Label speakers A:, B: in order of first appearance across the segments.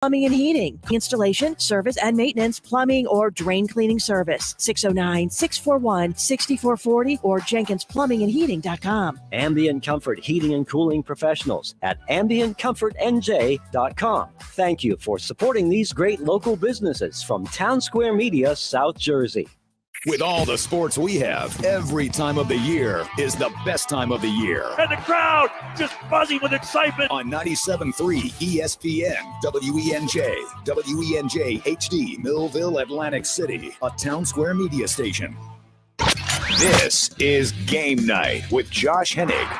A: Plumbing and heating, installation, service, and maintenance, plumbing or drain cleaning service. 609-641-6440 or JenkinsPlumbingandHeating.com.
B: Ambient Comfort Heating and Cooling Professionals at AmbientComfortNJ.com. Thank you for supporting these great local businesses from Town Square Media, South Jersey.
C: With all the sports we have, every time of the year is the best time of the year.
D: And the crowd just buzzing with excitement.
C: On 97.3 ESPN, WENJ, WENJ HD, Millville, Atlantic City, a Town Square Media station. This is Game Night with Josh Hennig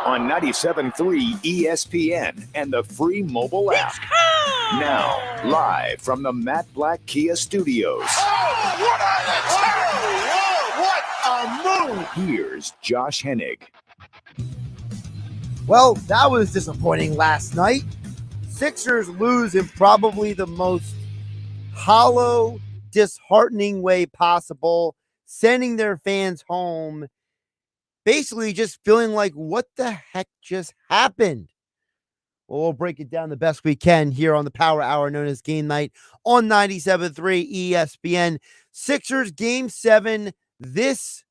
C: on 97.3 ESPN and the free mobile app. Now, live from the Matt Black Kia Studios.
E: What a move!
C: Here's Josh Hennig.
F: Well, that was disappointing last night. Sixers lose in probably the most hollow, disheartening way possible, sending their fans home, basically just feeling like, what the heck just happened? Well, we'll break it down the best we can here on the Power Hour known as Game Night on 97.3 ESPN. Sixers Game 7 this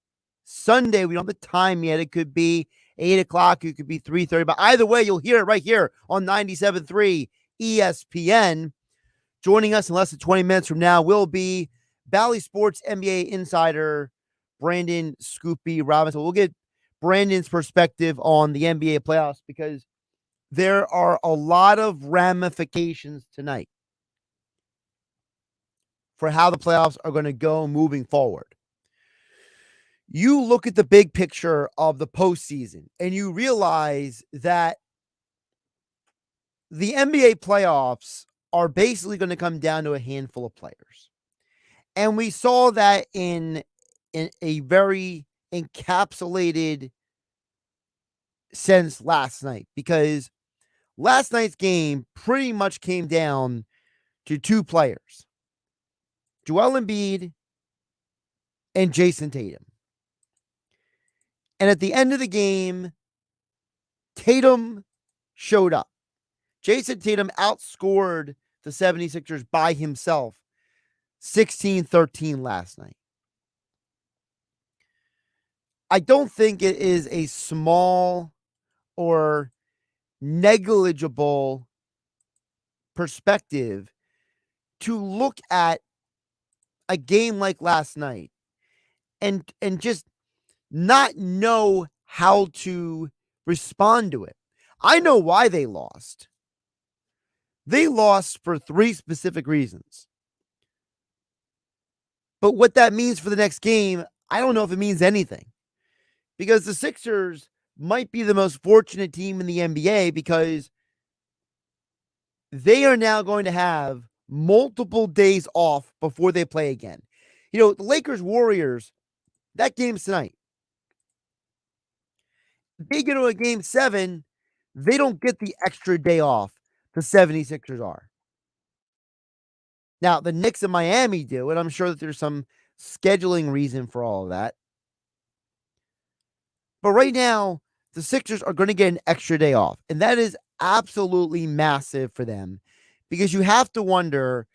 F: Sunday. We don't have the time yet. It could be 8 o'clock. It could be 3:30. But either way, you'll hear it right here on 97.3 ESPN. Joining us in less than 20 minutes from now will be Bally Sports NBA insider Brandon Scoopy Robinson. We'll get Brandon's perspective on the NBA playoffs because there are a lot of ramifications tonight for how the playoffs are going to go moving forward. You look at the big picture of the postseason and you realize that the NBA playoffs are basically going to come down to a handful of players. And we saw that in a very encapsulated sense last night, because last night's game pretty much came down to two players, Joel Embiid and Jason Tatum. And at the end of the game, Tatum showed up. Jason Tatum outscored the 76ers by himself 16-13 last night. I don't think it is a small or negligible perspective to look at a game like last night and just not know how to respond to it. I know why they lost. They lost for three specific reasons. But what that means for the next game, I don't know if it means anything. Because the Sixers might be the most fortunate team in the NBA because they are now going to have multiple days off before they play again. You know, the Lakers-Warriors, that game's tonight. If they get to a Game 7, they don't get the extra day off the 76ers are. Now, the Knicks and Miami do, and I'm sure that there's some scheduling reason for all of that. But right now, the Sixers are going to get an extra day off, and that is absolutely massive for them because you have to wonder,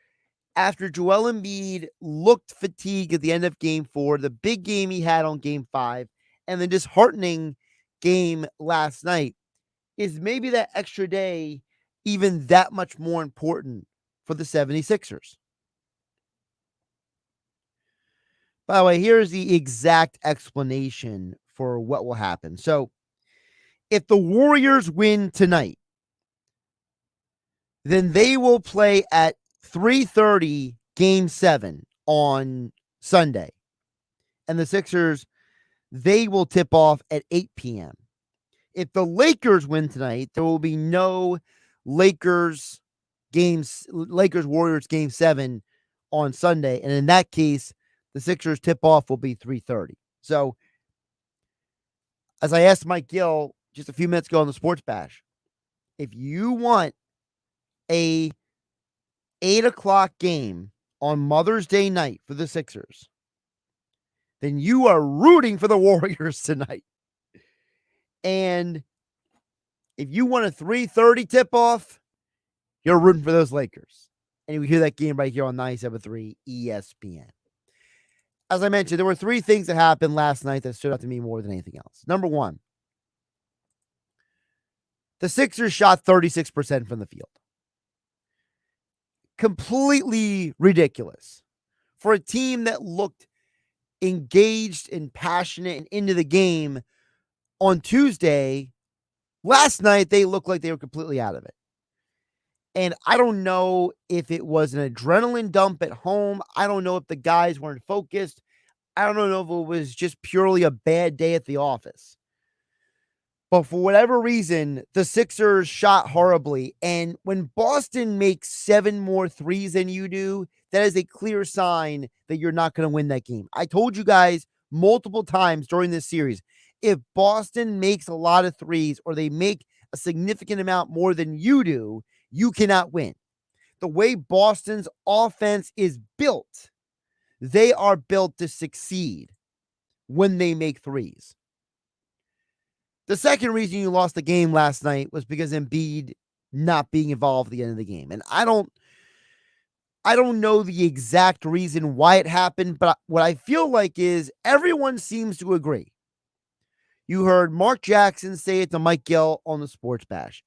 F: after Joel Embiid looked fatigued at the end of Game 4, the big game he had on Game 5, and the disheartening game last night, is maybe that extra day even that much more important for the 76ers? By the way, here's the exact explanation for what will happen. So, if the Warriors win tonight, then they will play at 3:30 Game 7 on Sunday. And the Sixers, they will tip off at 8 p.m. If the Lakers win tonight, there will be no Lakers Warriors Game 7 on Sunday. And in that case, the Sixers tip off will be 3:30. So, as I asked Mike Gill just a few minutes ago on the Sports Bash, if you want a 8 o'clock game on Mother's Day night for the Sixers, then you are rooting for the Warriors tonight. And if you want a 3:30 tip-off, you're rooting for those Lakers. And we hear that game right here on 97.3 ESPN. As I mentioned, there were three things that happened last night that stood out to me more than anything else. Number one, the Sixers shot 36% from the field. Completely ridiculous. For a team that looked engaged and passionate and into the game on Tuesday, last night they looked like they were completely out of it. And I don't know if it was an adrenaline dump at home. I don't know if the guys weren't focused. I don't know if it was just purely a bad day at the office. But for whatever reason, the Sixers shot horribly. And when Boston makes 7 more threes than you do, that is a clear sign that you're not going to win that game. I told you guys multiple times during this series, if Boston makes a lot of threes or they make a significant amount more than you do, you cannot win. The way Boston's offense is built, they are built to succeed when they make threes. The second reason you lost the game last night was because Embiid not being involved at the end of the game. And I don't know the exact reason why it happened, but what I feel like is everyone seems to agree. You heard Mark Jackson say it to Mike Gill on the Sports Bash.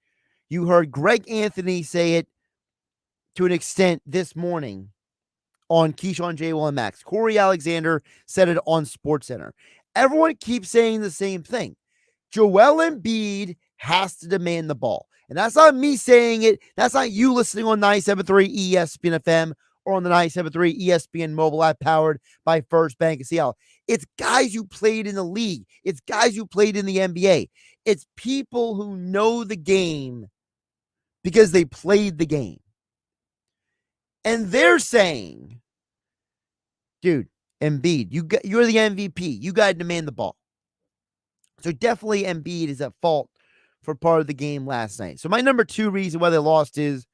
F: You heard Greg Anthony say it to an extent this morning on Keyshawn, J. Will, and Max. Corey Alexander said it on SportsCenter. Everyone keeps saying the same thing. Joel Embiid has to demand the ball. And that's not me saying it. That's not you listening on 97.3 ESPN FM or on the 97.3 ESPN mobile app powered by First Bank of Seattle. It's guys who played in the league. It's guys who played in the NBA. It's people who know the game because they played the game. And they're saying, dude, Embiid, you're the MVP. You got to demand the ball. So definitely Embiid is at fault for part of the game last night. So my number 2 reason why they lost is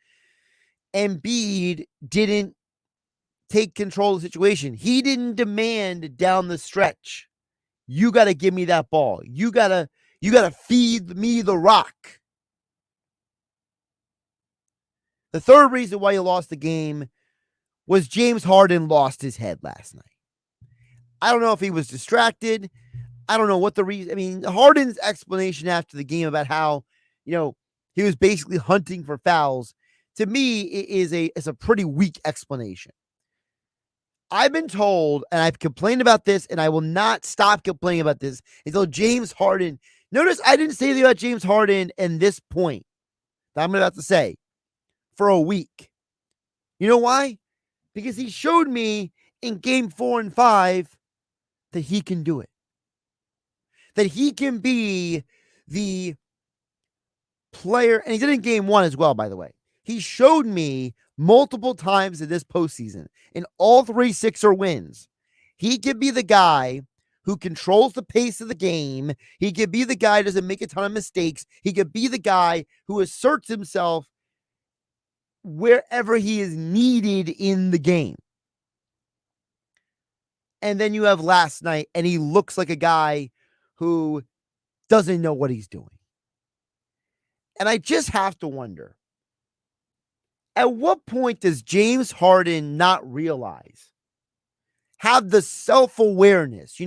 F: Embiid didn't take control of the situation. He didn't demand down the stretch, you got to give me that ball. You got to feed me the rock. The third reason why you lost the game was James Harden lost his head last night. I don't know if he was distracted. I don't know what the reason. I mean, Harden's explanation after the game about how, he was basically hunting for fouls, to me, is a pretty weak explanation. I've been told, and I've complained about this, and I will not stop complaining about this until James Harden. Notice I didn't say anything about James Harden and this point that I'm about to say for a week. You know why? Because he showed me in game 4 and 5 that he can do it. That he can be the player, and he did it in game 1 as well, by the way. He showed me multiple times in this postseason, in all 3 Sixer wins, he could be the guy who controls the pace of the game. He could be the guy who doesn't make a ton of mistakes. He could be the guy who asserts himself wherever he is needed in the game. And then you have last night, and he looks like a guy who doesn't know what he's doing. And I just have to wonder, at what point does James Harden not realize, have the self-awareness?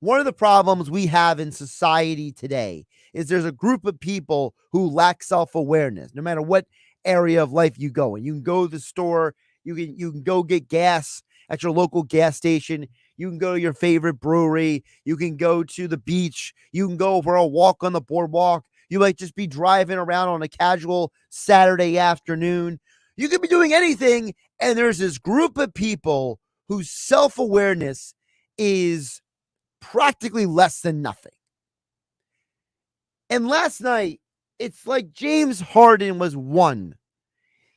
F: One of the problems we have in society today is there's a group of people who lack self-awareness, no matter what area of life you go in. You can go to the store, you can go get gas at your local gas station. You can go to your favorite brewery. You can go to the beach. You can go for a walk on the boardwalk. You might just be driving around on a casual Saturday afternoon. You could be doing anything, and there's this group of people whose self-awareness is practically less than nothing. And last night, it's like James Harden was one.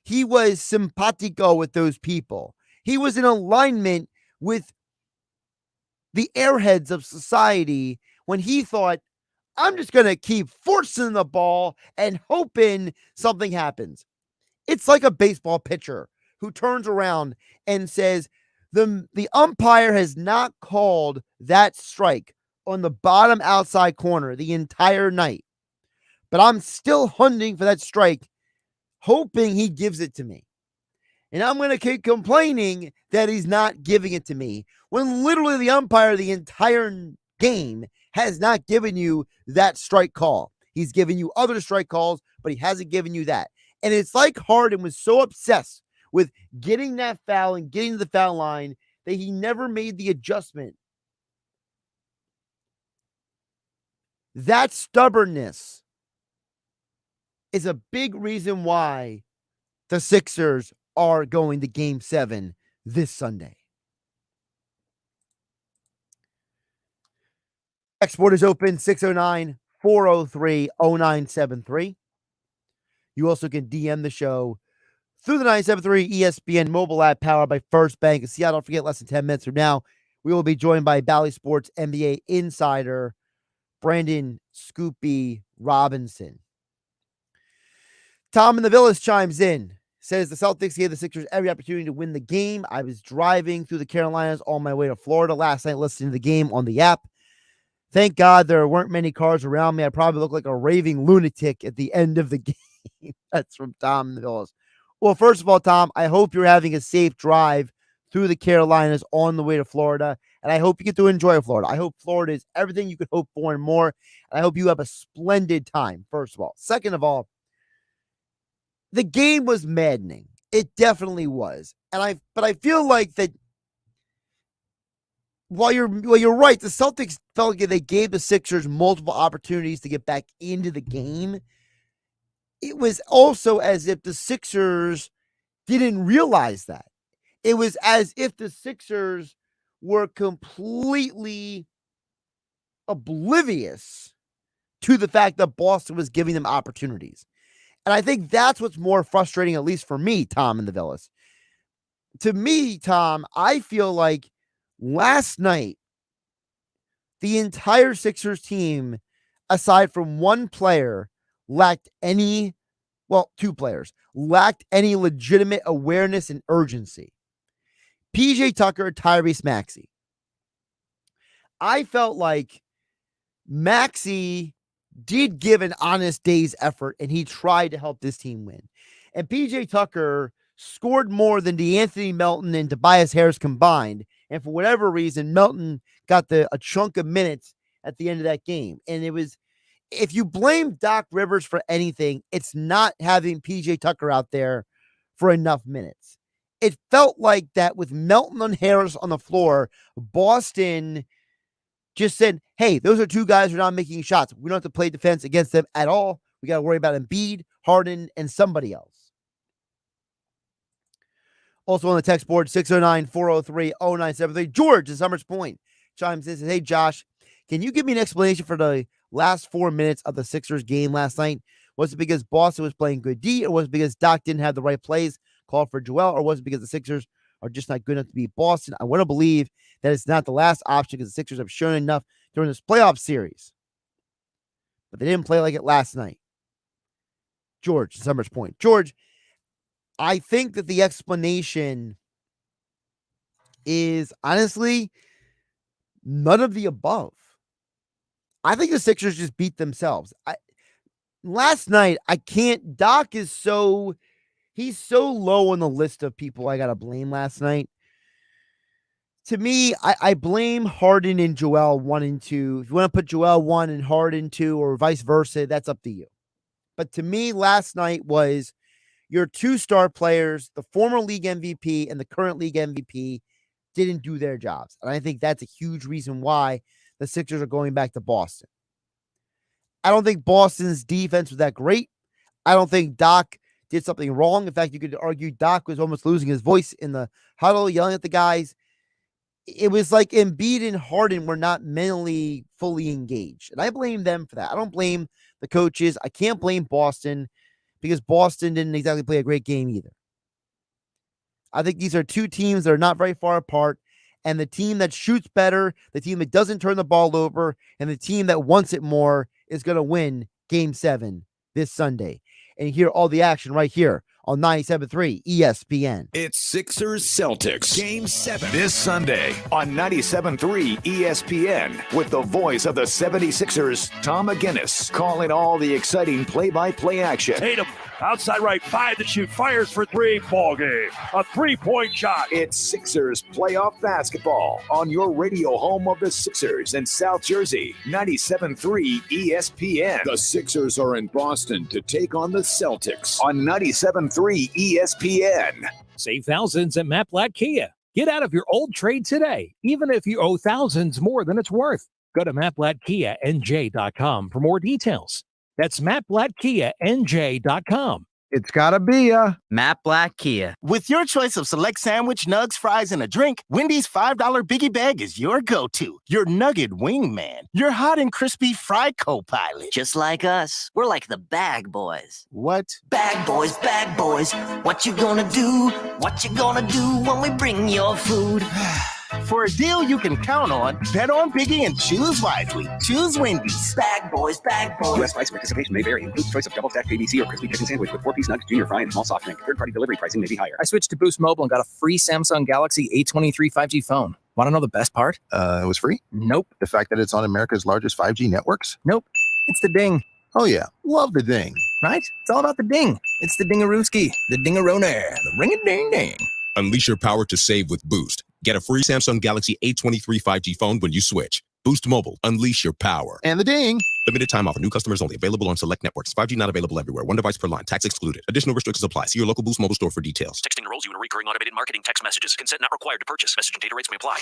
F: He was simpatico with those people. He was in alignment with the airheads of society when he thought, I'm just going to keep forcing the ball and hoping something happens. It's like a baseball pitcher who turns around and says, the umpire has not called that strike on the bottom outside corner the entire night, but I'm still hunting for that strike hoping he gives it to me. And I'm going to keep complaining that he's not giving it to me when literally the umpire the entire game has not given you that strike call. He's given you other strike calls, but he hasn't given you that. And it's like Harden was so obsessed with getting that foul and getting to the foul line that he never made the adjustment. That stubbornness is a big reason why the Sixers are going to Game 7 this Sunday. Export is open 609-403-0973. You also can DM the show through the 973 ESPN mobile app powered by First Bank of Seattle. Don't forget, less than 10 minutes from now, we will be joined by Bally Sports NBA insider Brandon Scoopy Robinson. Tom in the Villas chimes in, says the Celtics gave the Sixers every opportunity to win the game. I was driving through the Carolinas on my way to Florida last night listening to the game on the app. Thank God there weren't many cars around me. I probably looked like a raving lunatic at the end of the game. That's from Tom in the Villas. Well, first of all, Tom, I hope you're having a safe drive through the Carolinas on the way to Florida, and I hope you get to enjoy Florida. I hope Florida is everything you could hope for and more, and I hope you have a splendid time, first of all. Second of all, the game was maddening. It definitely was. But I feel like that while you're right, the Celtics felt like they gave the Sixers multiple opportunities to get back into the game. It was also as if the Sixers didn't realize that. It was as if the Sixers were completely oblivious to the fact that Boston was giving them opportunities. And I think that's what's more frustrating, at least for me, Tom in the Villas. To me, Tom, I feel like last night, the entire Sixers team, aside from one player, two players, lacked any legitimate awareness and urgency. PJ Tucker, Tyrese Maxey. I felt like Maxey did give an honest day's effort, and he tried to help this team win. And PJ Tucker scored more than DeAnthony Melton and Tobias Harris combined. And for whatever reason, Melton got a chunk of minutes at the end of that game. And it was, if you blame Doc Rivers for anything, it's not having PJ Tucker out there for enough minutes. It felt like that with Melton and Harris on the floor, Boston just said, hey, those are two guys who are not making shots. We don't have to play defense against them at all. We got to worry about Embiid, Harden, and somebody else. Also on the text board, 609-403-0973. George at Summers Point chimes in and says, hey, Josh, can you give me an explanation for the last 4 minutes of the Sixers game last night? Was it because Boston was playing good D, or was it because Doc didn't have the right plays called for Joel, or was it because the Sixers are just not good enough to beat Boston? I want to believe that it's not the last option because the Sixers have shown enough during this playoff series. But they didn't play like it last night. George, Summers Point. George, I think that the explanation is honestly none of the above. I think the Sixers just beat themselves. Last night, Doc is he's so low on the list of people I got to blame last night. To me, I blame Harden and Joel 1 and 2. If you want to put Joel 1 and Harden 2 or vice versa, that's up to you. But to me, last night was your two star players, the former league MVP and the current league MVP, didn't do their jobs. And I think that's a huge reason why the Sixers are going back to Boston. I don't think Boston's defense was that great. I don't think Doc did something wrong. In fact, you could argue Doc was almost losing his voice in the huddle, yelling at the guys. It was like Embiid and Harden were not mentally fully engaged. And I blame them for that. I don't blame the coaches. I can't blame Boston because Boston didn't exactly play a great game either. I think these are two teams that are not very far apart. And the team that shoots better, the team that doesn't turn the ball over, and the team that wants it more is going to win Game 7 this Sunday. And hear all the action right here on 97.3 ESPN.
C: It's Sixers Celtics Game 7 this Sunday on 97.3 ESPN with the voice of the 76ers, Tom McGinnis, calling all the exciting play-by-play action.
D: Tatum, outside right, 5 to shoot, fires for 3, ball game. A 3-point shot.
C: It's Sixers playoff basketball on your radio home of the Sixers in South Jersey, 97.3 ESPN. The Sixers are in Boston to take on the Celtics on 97.3 ESPN.
G: Save thousands at Matt Blatt Kia. Get out of your old trade today, even if you owe thousands more than it's worth. Go to mattblattkianj.com for more details. That's mattblattkianj.com.
H: It's gotta be a
I: Matt Blatt Kia. With your choice of select sandwich, nugs, fries, and a drink, Wendy's $5 Biggie Bag is your go-to. Your nugget wingman. Your hot and crispy fry co-pilot.
J: Just like us. We're like the bag boys.
I: What?
J: Bag boys, what you gonna do? What you gonna do when we bring your food?
I: For a deal you can count on, bet on Biggie and choose wisely. Choose Wendy's.
J: Bag boys.
K: U.S. price participation may vary. Includes choice of double stacked ABC or crispy chicken sandwich with 4-piece nuggets, junior fry, and small soft drink. Third-party delivery pricing may be higher.
L: I switched to Boost Mobile and got a free Samsung Galaxy A23 5G phone. Want to know the best part?
M: It was free?
L: Nope.
M: The fact that it's on America's largest 5G networks?
L: Nope. It's the ding.
M: Oh, yeah. Love the ding.
L: Right? It's all about the ding. It's the dingarooski, the dingaroner, the ring-a-ding-ding.
N: Unleash your power to save with Boost. Get a free Samsung Galaxy A23 5G phone when you switch. Boost Mobile. Unleash your power.
M: And the ding.
N: Limited time offer. New customers only. Available on select networks. 5G not available everywhere. One device per line. Tax excluded. Additional restrictions apply. See your local Boost Mobile store for details.
O: Texting enrolls you in recurring automated marketing text messages. Consent not required to purchase. Message and data rates may apply.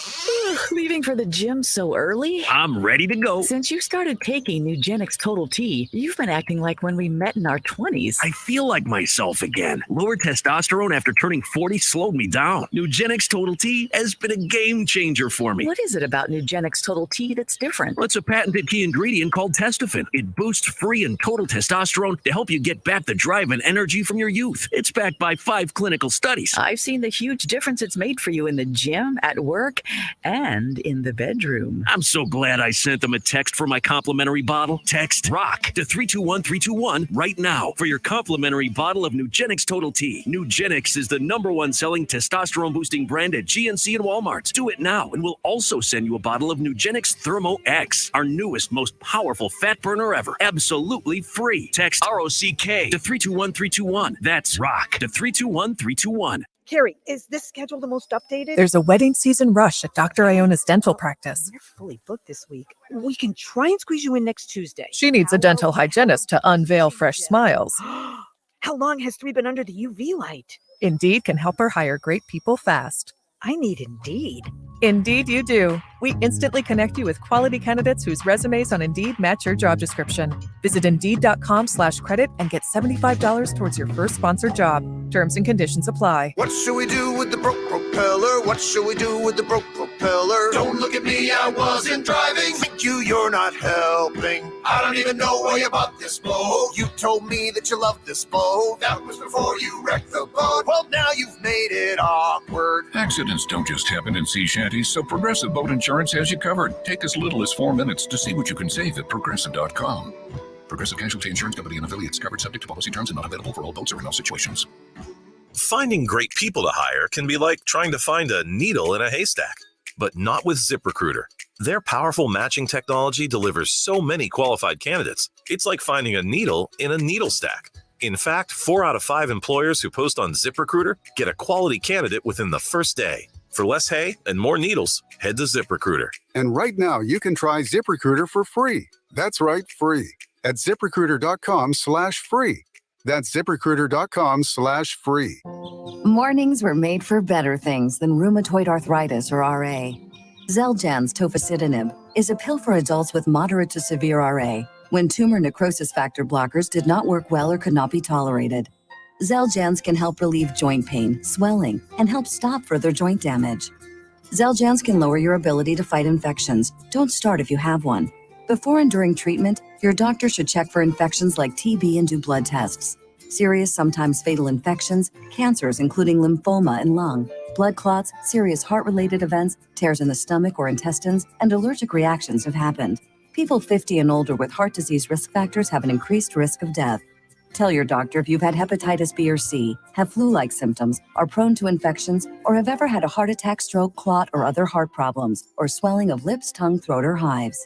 P: Leaving for the gym so early?
D: I'm ready to go.
P: Since you started taking Nugenix Total T, you've been acting like when we met in our 20s.
D: I feel like myself again. Lower testosterone after turning 40 slowed me down. Nugenix Total T has been a game changer for me.
P: What is it about Nugenix Total T that's different?
D: Well, it's a patented key ingredient called Testofen. It boosts free and total testosterone to help you get back the drive and energy from your youth. It's backed by 5 clinical studies.
P: I've seen the huge difference it's made for you in the gym, at work, and in the bedroom.
D: I'm so glad I sent them a text for my complimentary bottle. Text ROCK to 321321 right now for your complimentary bottle of Nugenix Total T. Nugenix is the #1 selling testosterone boosting brand at GNC and Walmart. Do it now and we'll also send you a bottle of Nugenix Thermo X, our newest, most powerful fat burner ever. Absolutely free. Text ROCK to 321321. That's ROCK to 321321.
A: Carrie, is this schedule the most updated?
Q: There's a wedding season rush at Dr. Iona's dental practice.
A: We're fully booked this week. We can try and squeeze you in next Tuesday.
Q: She needs a dental hygienist to unveil fresh smiles.
A: How long has 3 been under the UV light?
Q: Indeed can help her hire great people fast.
A: I need Indeed.
Q: Indeed you do. We instantly connect you with quality candidates whose resumes on Indeed match your job description. Visit Indeed.com/credit and get $75 towards your first sponsored job. Terms and conditions apply.
E: What should we do with the broke propeller? What should we do with the broke propeller? Don't look at me, I wasn't driving. Thank you, you're not helping. I don't even know why you bought this boat. You told me that you loved this boat. That was before you wrecked the boat. Well, now you've made it awkward.
R: Accidents don't just happen in sea shanties, so Progressive Boat Insurance has you covered. Take as little as 4 minutes to see what you can save at Progressive.com. Progressive Casualty Insurance Company and affiliates, covered subject to policy terms and not available for all boats or in all situations.
S: Finding great people to hire can be like trying to find a needle in a haystack, but not with ZipRecruiter. Their powerful matching technology delivers so many qualified candidates. It's like finding a needle in a needle stack. In fact, 4 out of 5 employers who post on ZipRecruiter get a quality candidate within the first day. For less hay and more needles, head to ZipRecruiter.
T: And right now, you can try ZipRecruiter for free. That's right, free. At ZipRecruiter.com/free. That's ZipRecruiter.com/free.
U: Mornings were made for better things than rheumatoid arthritis or RA. Xeljanz tofacitinib is a pill for adults with moderate to severe RA when tumor necrosis factor blockers did not work well or could not be tolerated. Xeljanz can help relieve joint pain, swelling, and help stop further joint damage. Xeljanz can lower your ability to fight infections. Don't start if you have one. Before and during treatment, your doctor should check for infections like TB and do blood tests. Serious, sometimes fatal infections, cancers including lymphoma and lung, blood clots, serious heart-related events, tears in the stomach or intestines, and allergic reactions have happened. People 50 and older with heart disease risk factors have an increased risk of death. Tell your doctor if you've had hepatitis B or C, have flu-like symptoms, are prone to infections, or have ever had a heart attack, stroke, clot, or other heart problems, or swelling of lips, tongue, throat, or hives.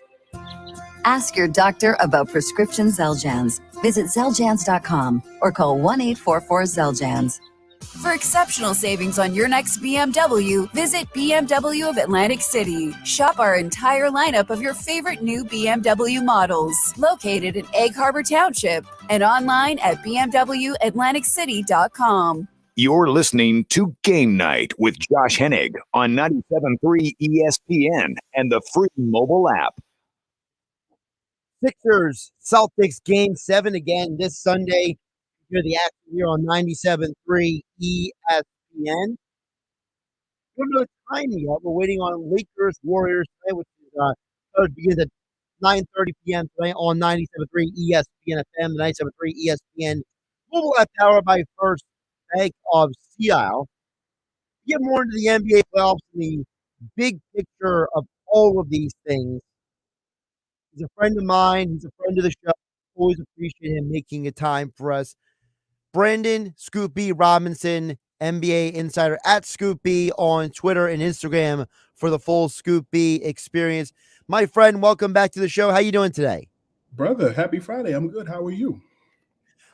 U: Ask your doctor about prescription Xeljanz. Visit Xeljanz.com or call 1-844-XELJANZ.
H: For exceptional savings on your next BMW, visit BMW of Atlantic City. Shop our entire lineup of your favorite new BMW models, located in Egg Harbor Township and online at bmwatlanticcity.com.
C: You're listening to Game Night with Josh Hennig on 97.3 ESPN and the free mobile app.
F: Sixers, Celtics game 7 again this Sunday. Hear the action here on 97.3 ESPN. We're no time yet. We're waiting on Lakers Warriors tonight, which is begins at 9:30 p.m. tonight on 97.3 ESPN FM, the 97.3 ESPN mobile app powered by First Bank of Seattle. Get more into the NBA playoffs and the big picture of all of these things. He's a friend of mine. He's a friend of the show. Always appreciate him making a time for us. Brandon Scoop B Robinson, NBA insider at Scoop B on Twitter and Instagram for the full Scoop B experience. My friend, welcome back to the show. How you doing today?
V: Brother, happy Friday. I'm good. How are you?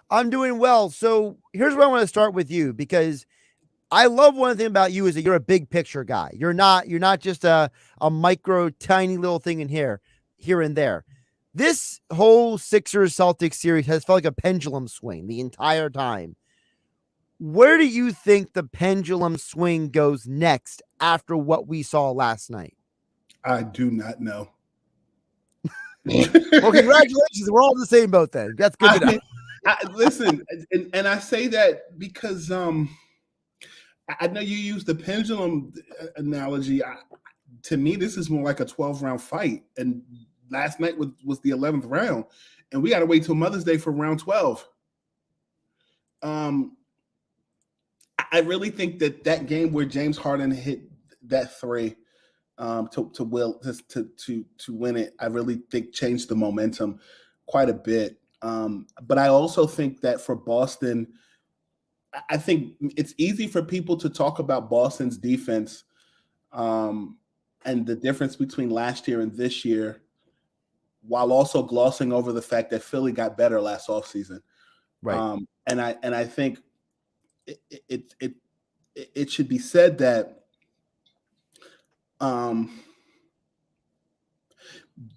F: I'm doing well. So here's where I want to start with you, because I love one thing about you is that you're a big picture guy. You're not just a micro, tiny little thing in here and there. This whole Sixers-Celtics series has felt like a pendulum swing the entire time. Where do you think the pendulum swing goes next after what we saw last night?
V: I do not know.
F: Well, congratulations. We're all in the same boat then. That's good to know.
V: Listen, and I say that because I know you use the pendulum analogy. To me, this is more like a 12-round fight. And last night was the 11th round, and we got to wait till Mother's Day for round 12. I really think that game where James Harden hit that three to win it, I really think changed the momentum quite a bit. But I also think that for Boston, I think it's easy for people to talk about Boston's defense and the difference between last year and this year, while also glossing over the fact that Philly got better last offseason.
F: Right.
V: And I think it should be said that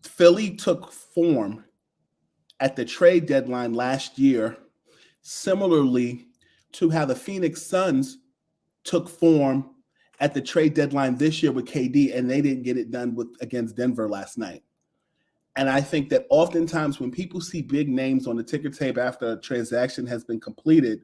V: Philly took form at the trade deadline last year, similarly to how the Phoenix Suns took form at the trade deadline this year with KD, and they didn't get it done against Denver last night. And I think that oftentimes when people see big names on the ticker tape after a transaction has been completed,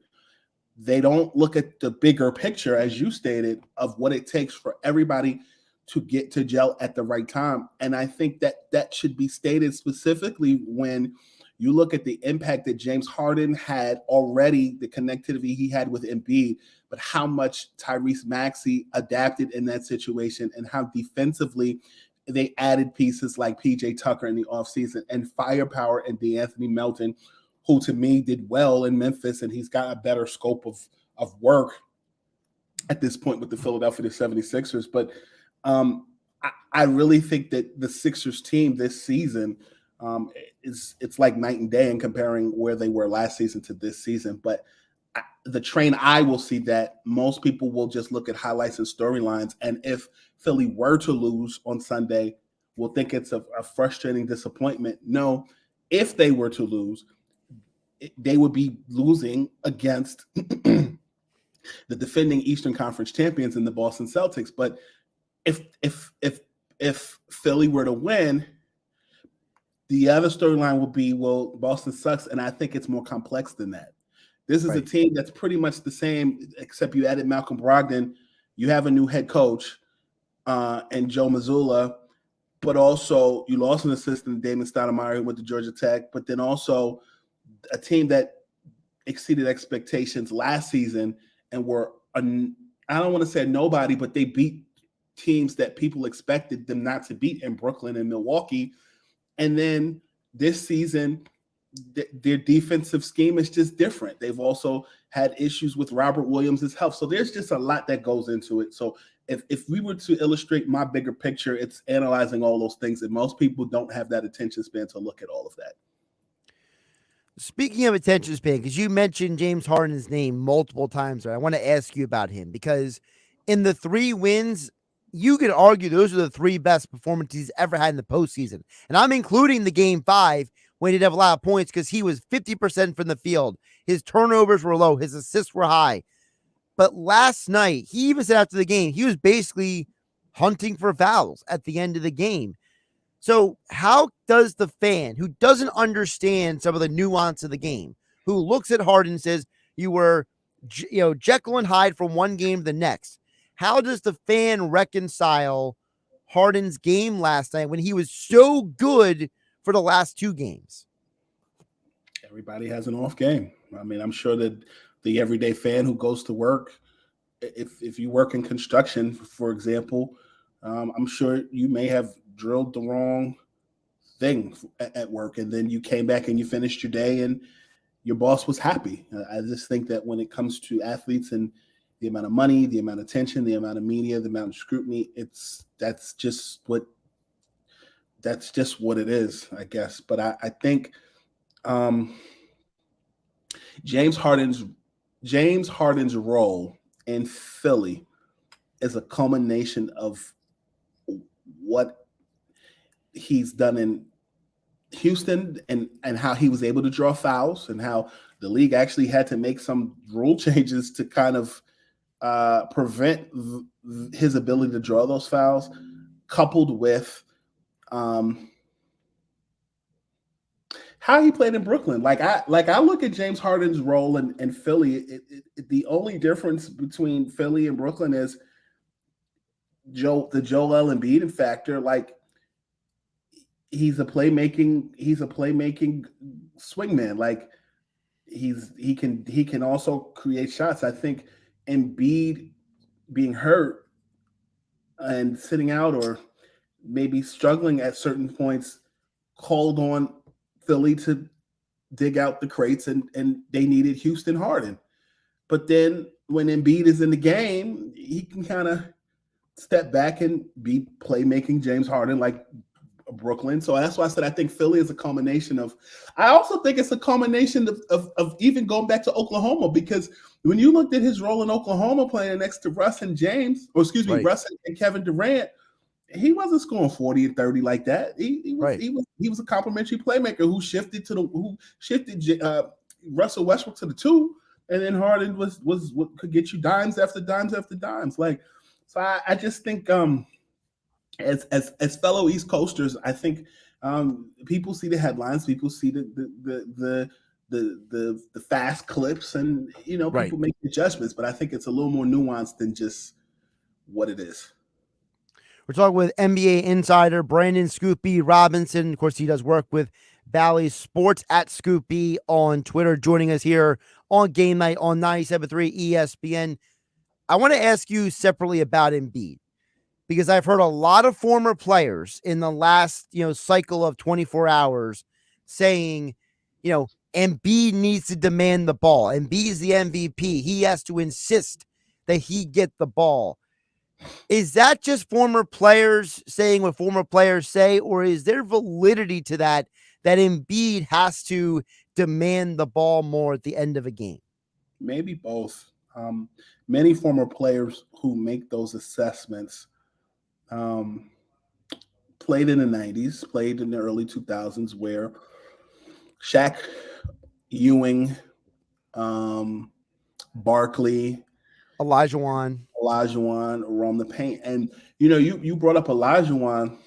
V: they don't look at the bigger picture, as you stated, of what it takes for everybody to get to gel at the right time. And I think that should be stated specifically when you look at the impact that James Harden had already, the connectivity he had with Embiid, but how much Tyrese Maxey adapted in that situation and how defensively they added pieces like PJ Tucker in the offseason and firepower and DeAnthony Melton, who to me did well in Memphis, and he's got a better scope of work at this point with the Philadelphia 76ers. But I really think that the Sixers team this season it's like night and day in comparing where they were last season to this season. But the train I will see that most people will just look at highlights and storylines. And if Philly were to lose on Sunday, we'll think it's a frustrating disappointment. No, if they were to lose, they would be losing against the defending Eastern Conference champions in the Boston Celtics. But if Philly were to win, the other storyline will be, well, Boston sucks, and I think it's more complex than that. This is a team that's pretty much the same, except you added Malcolm Brogdon. You have a new head coach and Joe Mazzulla, but also you lost an assistant, Damon Stoudemire, who went to Georgia Tech, but then also a team that exceeded expectations last season and were, I don't want to say nobody, but they beat teams that people expected them not to beat in Brooklyn and Milwaukee. And then this season, their defensive scheme is just different. They've also had issues with Robert Williams' health. So there's just a lot that goes into it. So if we were to illustrate my bigger picture, it's analyzing all those things, and most people don't have that attention span to look at all of that.
F: Speaking of attention span, because you mentioned James Harden's name multiple times, I want to ask you about him, because in the 3 wins, you could argue those are the 3 best performances he's ever had in the postseason. And I'm including the game 5 when he did have a lot of points because he was 50% from the field. His turnovers were low. His assists were high. But last night, he even said after the game, he was basically hunting for fouls at the end of the game. So how does the fan who doesn't understand some of the nuance of the game, who looks at Harden and says, you were, Jekyll and Hyde from one game to the next, how does the fan reconcile Harden's game last night when he was so good for the last 2 games?
V: Everybody has an off game. I mean, I'm sure that the everyday fan who goes to work, if you work in construction, for example, I'm sure you may have drilled the wrong thing at work, and then you came back and you finished your day and your boss was happy. I just think that when it comes to athletes and the amount of money, the amount of attention, the amount of media, the amount of scrutiny, that's just what it is, I guess. But I think James Harden's role in Philly is a culmination of what he's done in Houston and how he was able to draw fouls, and how the league actually had to make some rule changes to kind of prevent his ability to draw those fouls, coupled with how he played in Brooklyn. Like I look at James Harden's role in Philly. The only difference between Philly and Brooklyn is Joel Embiid factor. Like he's a playmaking swingman. Like he can also create shots. I think Embiid being hurt and sitting out or maybe struggling at certain points called on Philly to dig out the crates, and they needed Houston Harden. But then when Embiid is in the game, he can kind of step back and be playmaking James Harden like Brooklyn. So that's why I said I think Philly is a culmination of – I also think it's a culmination of even going back to Oklahoma, because when you looked at his role in Oklahoma playing next to Russ and James – Russ and Kevin Durant – he wasn't scoring 40 and 30 like that. He was a complimentary playmaker who shifted Russell Westbrook to the 2, and then Harden was what could get you dimes after dimes after dimes. Like, so I just think as fellow East Coasters, I think people see the headlines, people see the fast clips, and people make the judgments. But I think it's a little more nuanced than just what it is.
F: We're talking with NBA insider Brandon Scoop B Robinson. Of course, he does work with Bally Sports at Scoop B on Twitter, joining us here on Game Night on 97.3 ESPN. I want to ask you separately about Embiid, because I've heard a lot of former players in the last, cycle of 24 hours saying, Embiid needs to demand the ball. Embiid is the MVP. He has to insist that he get the ball. Is that just former players saying what former players say, or is there validity to that Embiid has to demand the ball more at the end of a game?
V: Maybe both. Many former players who make those assessments played in the 90s, played in the early 2000s, where Shaq, Ewing, Barkley,
F: Olajuwon
V: roam the paint. And, you brought up Olajuwon.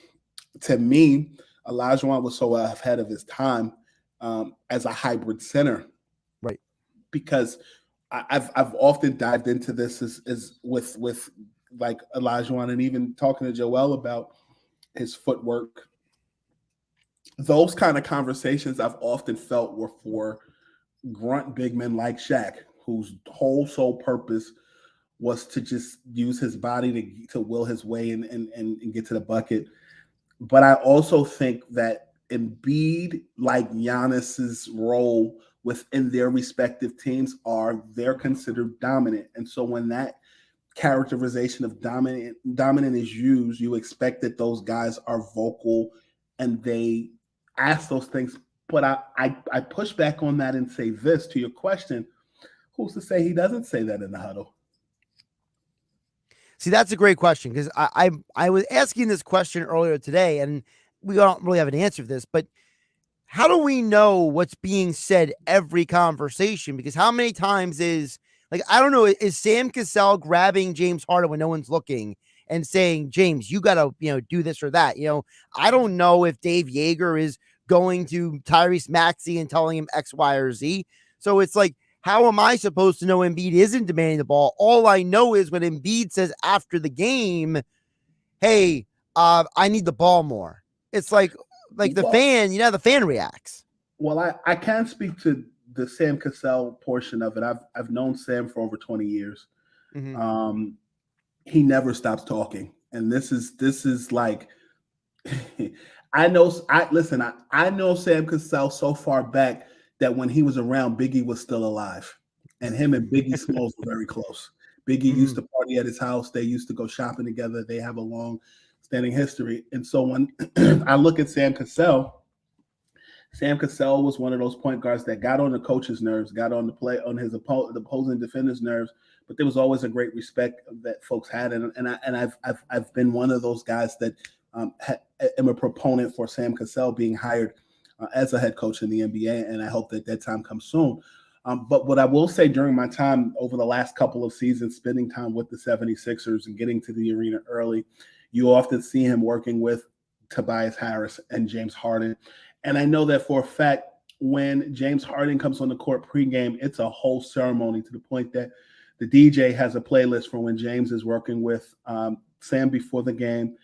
V: To me, Olajuwon was so ahead of his time as a hybrid center.
F: Right.
V: Because I've often dived into this as with like Olajuwon, and even talking to Joel about his footwork. Those kind of conversations I've often felt were for grunt big men like Shaq, whose whole sole purpose was to just use his body to will his way and get to the bucket. But I also think that Embiid, like Giannis's role within their respective teams, they're considered dominant. And so when that characterization of dominant is used, you expect that those guys are vocal and they ask those things. But I push back on that and say this to your question: who's to say he doesn't say that in the huddle?
F: See, that's a great question, because I was asking this question earlier today, and we don't really have an answer for this, but how do we know what's being said every conversation? Because how many times I don't know, is Sam Cassell grabbing James Harden when no one's looking and saying, James, you got to, do this or that? I don't know if Dave Yeager is going to Tyrese Maxey and telling him X, Y, or Z. So it's like, how am I supposed to know Embiid isn't demanding the ball? All I know is when Embiid says after the game, hey, I need the ball more. It's like the fan, the fan reacts.
V: Well, I can't speak to the Sam Cassell portion of it. I've known Sam for over 20 years.
F: Mm-hmm.
V: He never stops talking. And this is like, I know Sam Cassell so far back that when he was around, Biggie was still alive, and him and Biggie Smalls were very close. Biggie used to party at his house. They used to go shopping together. They have a long-standing history. And so when I look at Sam Cassell was one of those point guards that got on the coach's nerves, got on the opposing defender's nerves, but there was always a great respect that folks had, and I've been one of those guys that am a proponent for Sam Cassell being hired as a head coach in the NBA, and I hope that time comes soon. But what I will say, during my time over the last couple of seasons, spending time with the 76ers and getting to the arena early, you often see him working with Tobias Harris and James Harden. And I know that for a fact, when James Harden comes on the court pregame, it's a whole ceremony, to the point that the DJ has a playlist for when James is working with Sam before the game.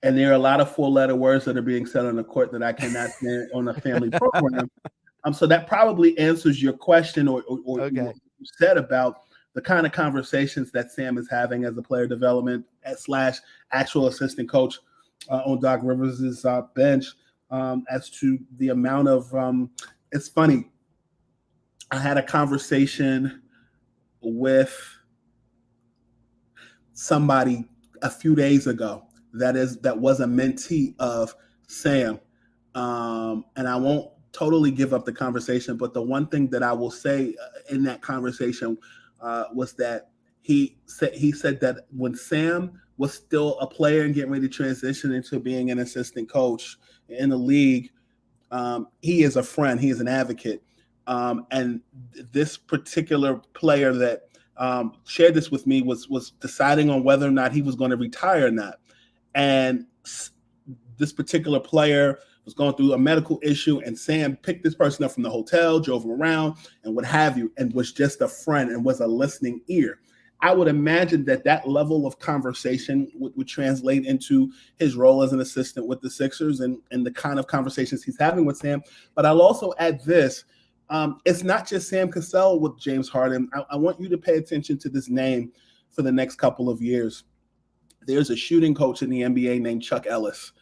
V: And there are a lot of 4-letter words that are being said on the court that I cannot stand on a family program. So that probably answers your question or what you said about the kind of conversations that Sam is having as a player development / actual assistant coach on Doc Rivers' bench, as to the amount of it's funny. I had a conversation with somebody a few days ago that was a mentee of Sam, and I won't totally give up the conversation, but the one thing that I will say in that conversation was that he said that when Sam was still a player and getting ready to transition into being an assistant coach in the league, he is a friend, he is an advocate, and this particular player that shared this with me was deciding on whether or not he was going to retire or not. And this particular player was going through a medical issue, and Sam picked this person up from the hotel, drove him around, and what have you, and was just a friend and was a listening ear. I would imagine that level of conversation would translate into his role as an assistant with the Sixers and the kind of conversations he's having with Sam. But I'll also add this. It's not just Sam Cassell with James Harden. I want you to pay attention to this name for the next couple of years. There's a shooting coach in the NBA named Chuck Ellis.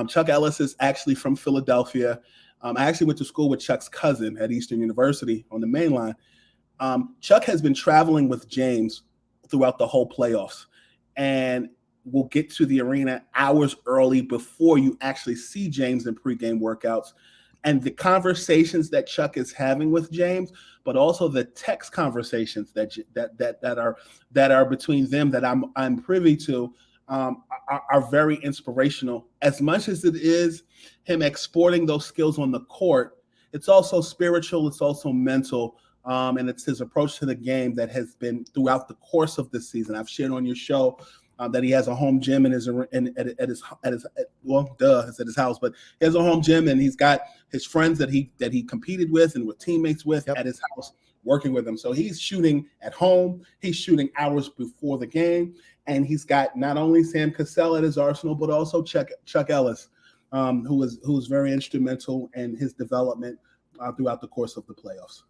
V: Chuck Ellis is actually from Philadelphia. I actually went to school with Chuck's cousin at Eastern University on the main line. Chuck has been traveling with James throughout the whole playoffs, and will get to the arena hours early before you actually see James in pregame workouts. And the conversations that Chuck is having with James, but also the text conversations that are between them that I'm privy to, are very inspirational. As much as it is him exporting those skills on the court, it's also spiritual, it's also mental, and it's his approach to the game that has been throughout the course of this season. I've shared on your show that he has a home gym at his house, but he has a home gym, and he's got his friends that he competed with and were teammates with at his house working with him. So he's shooting at home, he's shooting hours before the game, and he's got not only Sam Cassell at his arsenal, but also Chuck Ellis, who was very instrumental in his development throughout the course of the playoffs.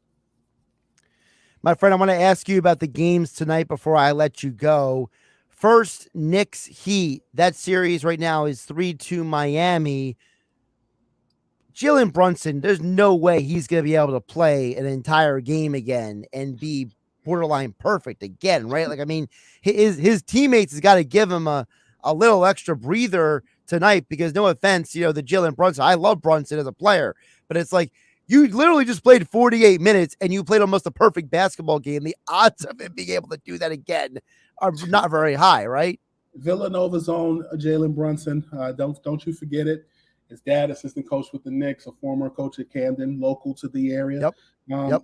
F: My friend, I want to ask you about the games tonight before I let you go. First, Knicks Heat. That series right now is 3-2 Miami. Jalen Brunson, there's no way he's going to be able to play an entire game again and be borderline perfect again, right? Like, I mean, his teammates has got to give him a little extra breather tonight because, no offense, the Jalen Brunson, I love Brunson as a player, but it's like you literally just played 48 minutes and you played almost a perfect basketball game. The odds of him being able to do that again are not very high, right?
V: Villanova's own Jalen Brunson. Don't you forget it. His dad, assistant coach with the Knicks, a former coach at Camden, local to the area.
F: Yep.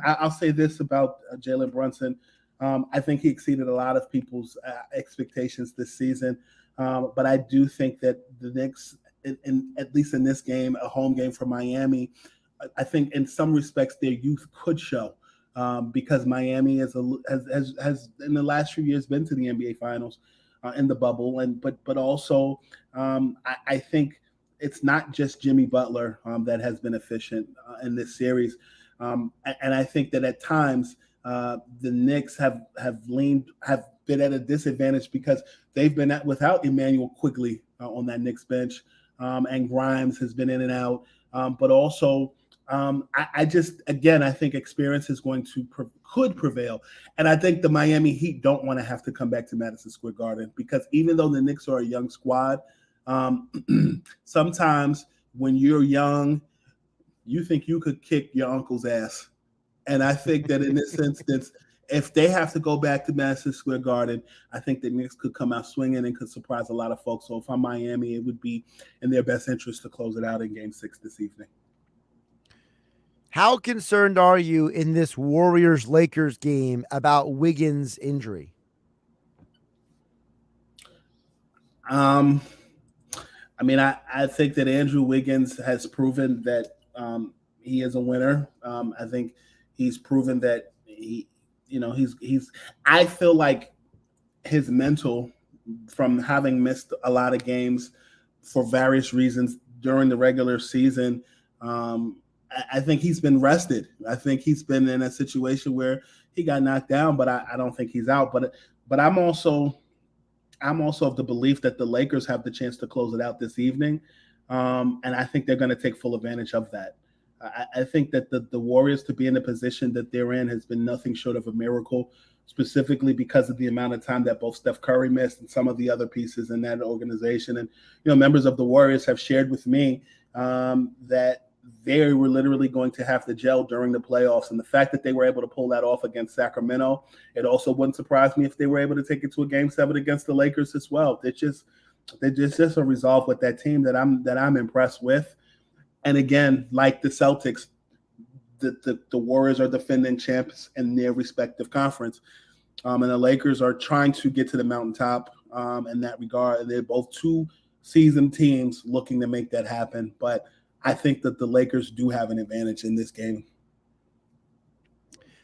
V: I'll say this about Jalen Brunson. I think he exceeded a lot of people's expectations this season. But I do think that the Knicks, at least in this game, a home game for Miami, I think in some respects their youth could show. Because Miami has in the last few years been to the NBA Finals in the bubble, but also I think it's not just Jimmy Butler that has been efficient in this series, and I think that at times the Knicks have been at a disadvantage because they've been without Emmanuel Quigley on that Knicks bench, and Grimes has been in and out, but also. I think experience is going to could prevail, and I think the Miami Heat don't want to have to come back to Madison Square Garden because even though the Knicks are a young squad, sometimes when you're young, you think you could kick your uncle's ass, and I think that in this instance, if they have to go back to Madison Square Garden, I think the Knicks could come out swinging and could surprise a lot of folks. So if I'm Miami, it would be in their best interest to close it out in Game 6 this evening.
F: How concerned are you in this Warriors-Lakers game about Wiggins' injury?
V: I think that Andrew Wiggins has proven that he is a winner. I think he's proven that I feel like his mental, from having missed a lot of games for various reasons during the regular season, I think he's been rested. I think he's been in a situation where he got knocked down, but I don't think he's out. But I'm also of the belief that the Lakers have the chance to close it out this evening, and I think they're going to take full advantage of that. I think that the Warriors to be in the position that they're in has been nothing short of a miracle, specifically because of the amount of time that both Steph Curry missed and some of the other pieces in that organization. And members of the Warriors have shared with me that they were literally going to have to gel during the playoffs. And the fact that they were able to pull that off against Sacramento, it also wouldn't surprise me if they were able to take it to a Game 7 against the Lakers as well. They're just a resolve with that team that I'm impressed with. And again, like the Celtics, the Warriors are defending champs in their respective conference. And the Lakers are trying to get to the mountaintop in that regard. They're both two seasoned teams looking to make that happen. But I think that the Lakers do have an advantage in this game.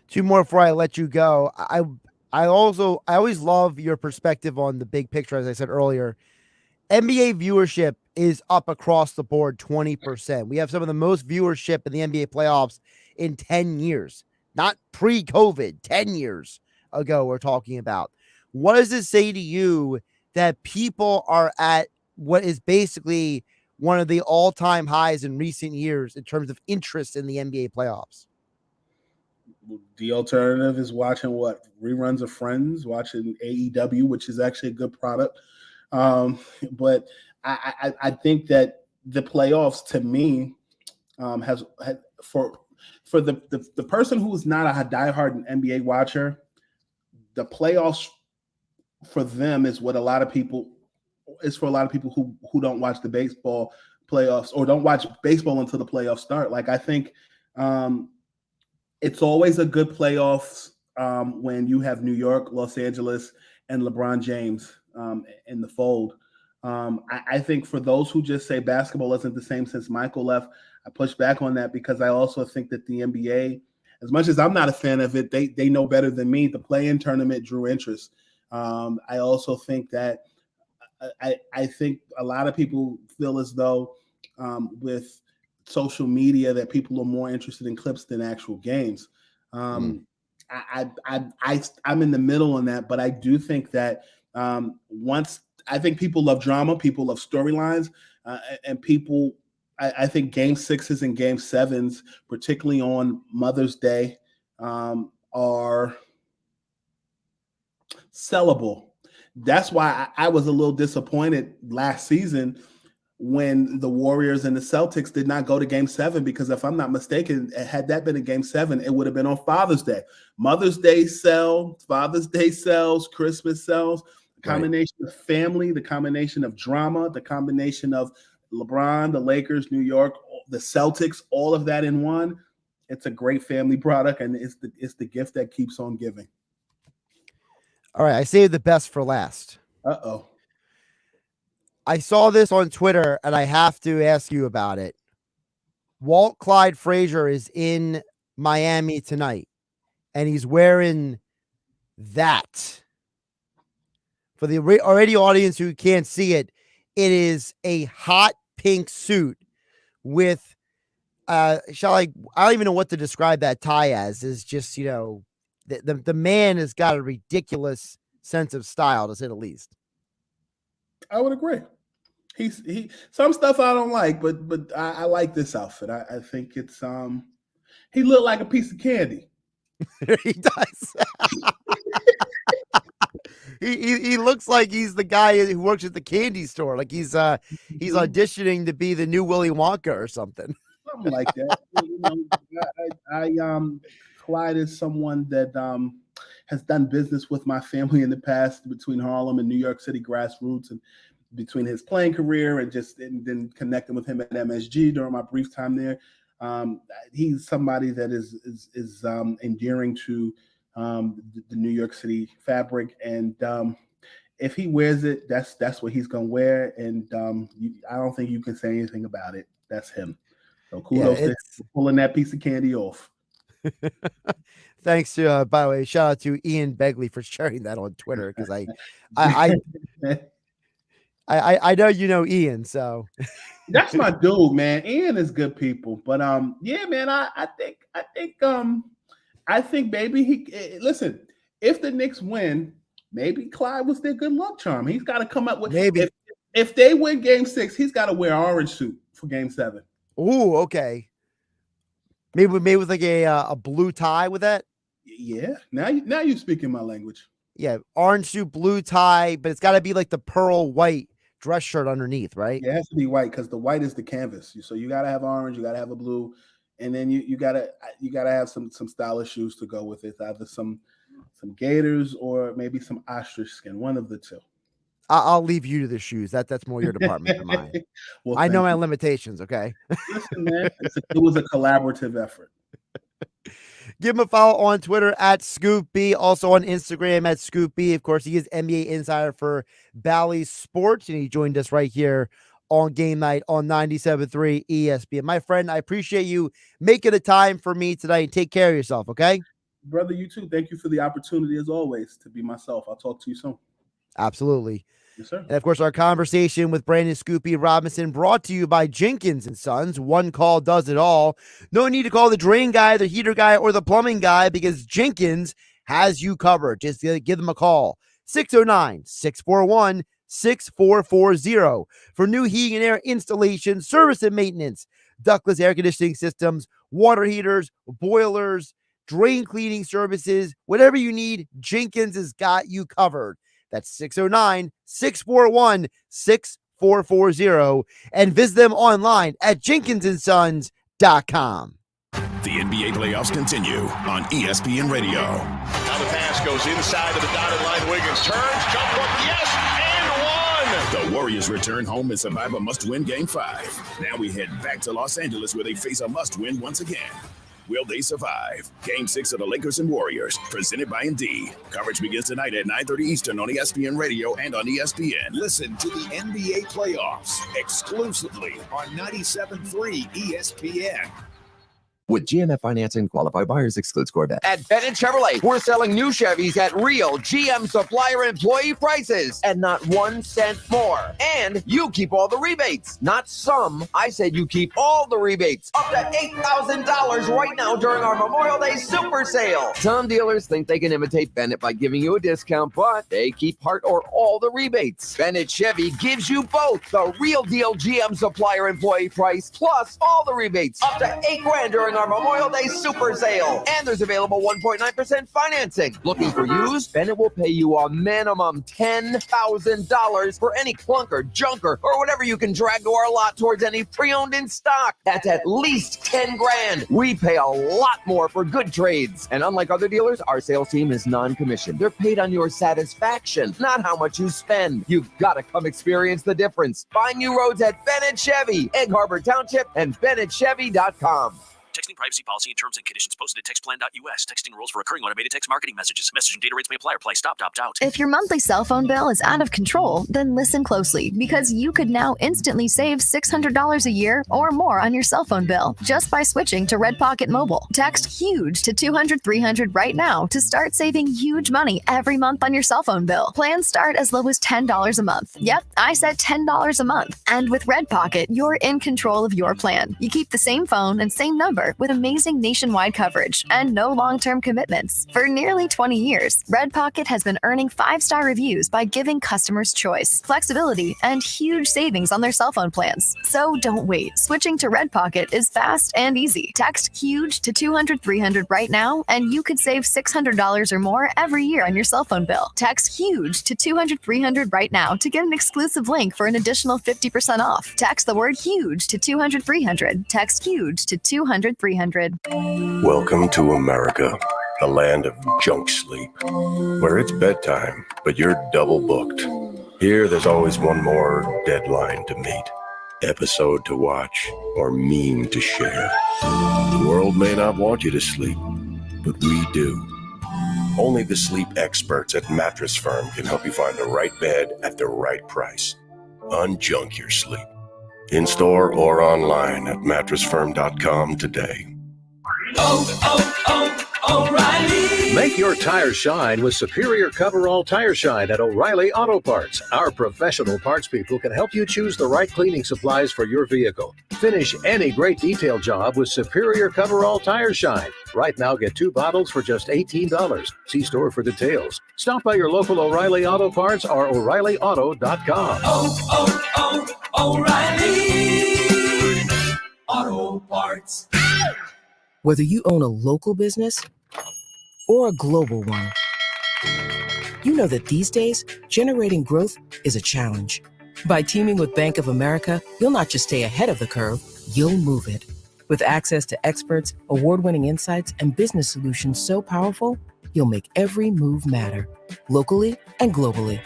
F: Two more before I let you go. I always love your perspective on the big picture, as I said earlier. NBA viewership is up across the board 20%. We have some of the most viewership in the NBA playoffs in 10 years. Not pre-COVID, 10 years ago we're talking about. What does it say to you that people are at what is basically one of the all-time highs in recent years in terms of interest in the NBA playoffs?
V: The alternative is watching reruns of Friends, watching AEW, which is actually a good product. But I think that the playoffs, to me, has for the person who is not a diehard NBA watcher, the playoffs for them is what a lot of people who don't watch the baseball playoffs or don't watch baseball until the playoffs start. Like, I think it's always a good playoffs when you have New York, Los Angeles, and LeBron James in the fold. I think for those who just say basketball isn't the same since Michael left, I push back on that because I also think that the NBA, as much as I'm not a fan of it, they know better than me. The play-in tournament drew interest. I also think that I think a lot of people feel as though with social media that people are more interested in clips than actual games. I'm in the middle on that, but I do think that I think people love drama, people love storylines, and people I think Game 6s and Game 7s, particularly on Mother's Day, are sellable. That's why I was a little disappointed last season when the Warriors and the Celtics did not go to Game 7, because if I'm not mistaken, had that been a Game 7, it would have been on Father's Day. Mother's Day sells, Father's Day sells, Christmas sells. The combination of family, the combination of drama, the combination of LeBron, the Lakers, New York, the Celtics, all of that in one. It's a great family product, and it's the gift that keeps on giving.
F: All right, I saved the best for last.
V: Uh-oh.
F: I saw this on Twitter, and I have to ask you about it. Walt Clyde Frazier is in Miami tonight, and he's wearing that. For the radio audience who can't see it, it is a hot pink suit with, I don't even know what to describe that tie as. Is just, the man has got a ridiculous sense of style, to say the least.
V: I would agree. He some stuff I don't like, but I like this outfit. I think it's he looked like a piece of candy.
F: He does. he looks like he's the guy who works at the candy store. Like he's auditioning to be the new Willy Wonka or something.
V: Something like that. Clyde is someone that has done business with my family in the past, between Harlem and New York City grassroots, and between his playing career and then connecting with him at MSG during my brief time there. He's somebody that is endearing to the New York City fabric, and if he wears it, that's what he's gonna wear, and I don't think you can say anything about it. That's him. So kudos to him for pulling that piece of candy off.
F: Thanks to, by the way, shout out to Ian Begley for sharing that on Twitter, because I know you know Ian, so
V: that's my dude, man. Ian is good people, but yeah, man, I think maybe listen. If the Knicks win, maybe Clyde was their good luck charm. He's got to come up with
F: maybe
V: if they win Game 6, he's got to wear an orange suit for Game 7.
F: Ooh, okay. Maybe with like a blue tie with that.
V: Yeah, now you're speaking my language.
F: Yeah, orange suit, blue tie, but it's got to be like the pearl white dress shirt underneath, right?
V: Yeah, it has to be white, because the white is the canvas. So you got to have orange, you got to have a blue, and then you gotta have some stylish shoes to go with it. Either some gaiters or maybe some ostrich skin, one of the two.
F: I'll leave you to the shoes. That's more your department than mine.
V: Well,
F: I know my limitations. Okay.
V: Listen, man, it was a collaborative effort.
F: Give him a follow on Twitter at ScoopB, also on Instagram at ScoopB. Of course, he is NBA insider for Bally Sports, and he joined us right here on Game Night on 97.3 ESPN. My friend, I appreciate you making the time for me tonight. Take care of yourself, okay?
V: Brother, you too. Thank you for the opportunity, as always, to be myself. I'll talk to you soon.
F: Absolutely.
V: Yes, sir.
F: And of course, our conversation with Brandon Scoopy Robinson brought to you by Jenkins & Sons. One call does it all. No need to call the drain guy, the heater guy, or the plumbing guy, because Jenkins has you covered. Just give them a call. 609-641-6440 for new heating and air installation, service and maintenance, ductless air conditioning systems, water heaters, boilers, drain cleaning services, whatever you need, Jenkins has got you covered. That's 609-641-6440, and visit them online at jenkinsandsons.com.
C: The NBA playoffs continue on ESPN Radio.
B: Now the pass goes inside of the dotted line. Wiggins turns, jump hook, yes, and one.
C: The Warriors return home and survive a must-win Game 5. Now we head back to Los Angeles, where they face a must-win once again. Will they survive? Game 6 of the Lakers and Warriors, presented by Indeed. Coverage begins tonight at 9:30 Eastern on ESPN Radio and on ESPN. Listen to the NBA playoffs exclusively on 97.3 ESPN.
G: With GMF financing, qualified buyers excludes Corvette.
I: At Bennett Chevrolet, we're selling new Chevys at real GM supplier employee prices and not 1 cent more. And you keep all the rebates. Not some. I said you keep all the rebates. Up to $8,000 right now during our Memorial Day super sale. Some dealers think they can imitate Bennett by giving you a discount, but they keep part or all the rebates. Bennett Chevy gives you both the real deal GM supplier employee price plus all the rebates. Up to $8,000 during our Memorial Day super sale. And there's available 1.9% financing. Looking for used? Bennett will pay you a minimum $10,000 for any clunker, junker, or whatever you can drag to our lot towards any pre-owned in stock. That's at least $10,000. We pay a lot more for good trades. And unlike other dealers, our sales team is non-commissioned. They're paid on your satisfaction, not how much you spend. You've got to come experience the difference. Find new roads at Bennett Chevy, Egg Harbor Township, and BennettChevy.com.
O: Texting privacy policy and terms and conditions posted at textplan.us. Texting rules for recurring automated text marketing messages. Message and data rates may apply or apply. Stop, opt out.
W: If your monthly cell phone bill is out of control, then listen closely because you could now instantly save $600 a year or more on your cell phone bill just by switching to Red Pocket Mobile. Text HUGE to 200-300 right now to start saving huge money every month on your cell phone bill. Plans start as low as $10 a month. Yep, I said $10 a month. And with Red Pocket, you're in control of your plan. You keep the same phone and same number with amazing nationwide coverage and no long-term commitments. For nearly 20 years, Red Pocket has been earning 5-star reviews by giving customers choice, flexibility, and huge savings on their cell phone plans. So don't wait. Switching to Red Pocket is fast and easy. Text HUGE to 200-300 right now, and you could save $600 or more every year on your cell phone bill. Text HUGE to 200-300 right now to get an exclusive link for an additional 50% off. Text the word HUGE to 200-300. Text HUGE to 200-300.
X: Welcome to America, the land of junk sleep, where it's bedtime, but you're double booked. Here, there's always one more deadline to meet, episode to watch, or meme to share. The world may not want you to sleep, but we do. Only the sleep experts at Mattress Firm can help you find the right bed at the right price. Unjunk your sleep. In store or online at mattressfirm.com today.
Y: O'Reilly. Make your tires shine with superior coverall tire shine at O'Reilly Auto Parts. Our professional parts people can help you choose the right cleaning supplies for your vehicle. Finish any great detail job with superior coverall tire shine. Right now, get 2 bottles for just $18. See store for details. Stop by your local O'Reilly Auto Parts or O'ReillyAuto.com.
J: O'Reilly Auto Parts.
Z: Whether you own a local business or a global one, you know that these days, generating growth is a challenge. By teaming with Bank of America, you'll not just stay ahead of the curve, you'll move it. With access to experts, award-winning insights, and business solutions so powerful, you'll make every move matter, locally and globally.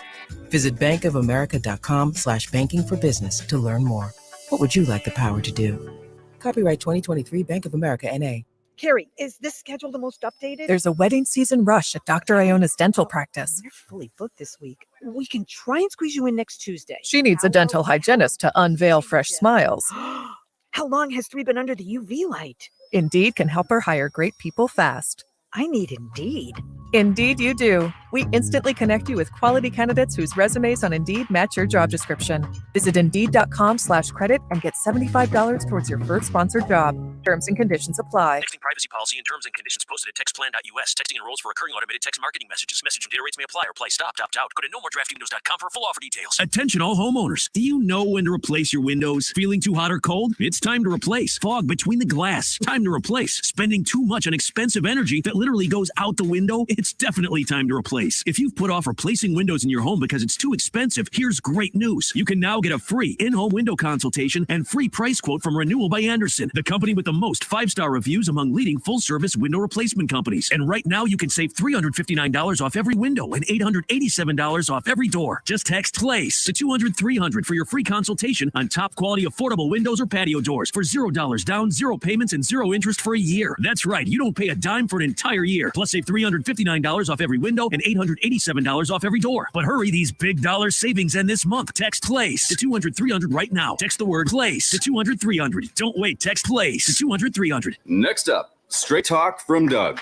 Z: Visit bankofamerica.com/banking for business to learn more. What would you like the power to do? Copyright 2023 Bank of America, N.A.
A: Carrie, is this schedule the most updated?
Q: There's a wedding season rush at Dr. Iona's dental practice.
A: You're fully booked this week. We can try and squeeze you in next Tuesday.
Q: She needs a dental hygienist to unveil fresh smiles.
A: How long has 3 been under the UV light?
Q: Indeed can help her hire great people fast.
A: I need Indeed.
Q: Indeed you do. We instantly connect you with quality candidates whose resumes on Indeed match your job description. Visit Indeed.com/credit and get $75 towards your first sponsored job. Terms and conditions apply.
O: Texting privacy policy and terms and conditions posted at textplan.us. Texting enrolls for recurring automated text marketing messages. Message and data rates may apply or apply. Stop, opt out. Go to nomoredraftingwindows.com for full offer details.
D: Attention all homeowners. Do you know when to replace your windows? Feeling too hot or cold? It's time to replace. Fog between the glass. Time to replace. Spending too much on expensive energy that literally goes out the window? It's definitely time to replace. If you've put off replacing windows in your home because it's too expensive, here's great news. You can now get a free in-home window consultation and free price quote from Renewal by Andersen, the company with the most 5-star reviews among leading full-service window replacement companies. And right now, you can save $359 off every window and $887 off every door. Just text PLACE to 200-300 for your free consultation on top quality affordable windows or patio doors for $0 down, 0 payments, and 0 interest for a year. That's right. You don't pay a dime for an entire year. Plus, save $350 $259 off every window and $887 off every door. But hurry, these big dollar savings end this month. Text PLACE to 200-300 right now. Text the word PLACE to 200-300. Don't wait. Text PLACE to 200-300.
E: Next up, straight talk from Doug.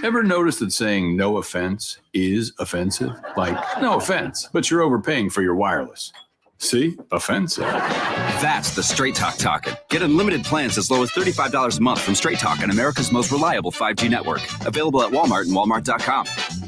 E: Ever notice that saying no offense is offensive? Like, no offense, but you're overpaying for your wireless. See? Offensive.
K: That's the Straight Talk talking. Get unlimited plans as low as $35 a month from Straight Talk on America's most reliable 5G network. Available at Walmart and Walmart.com.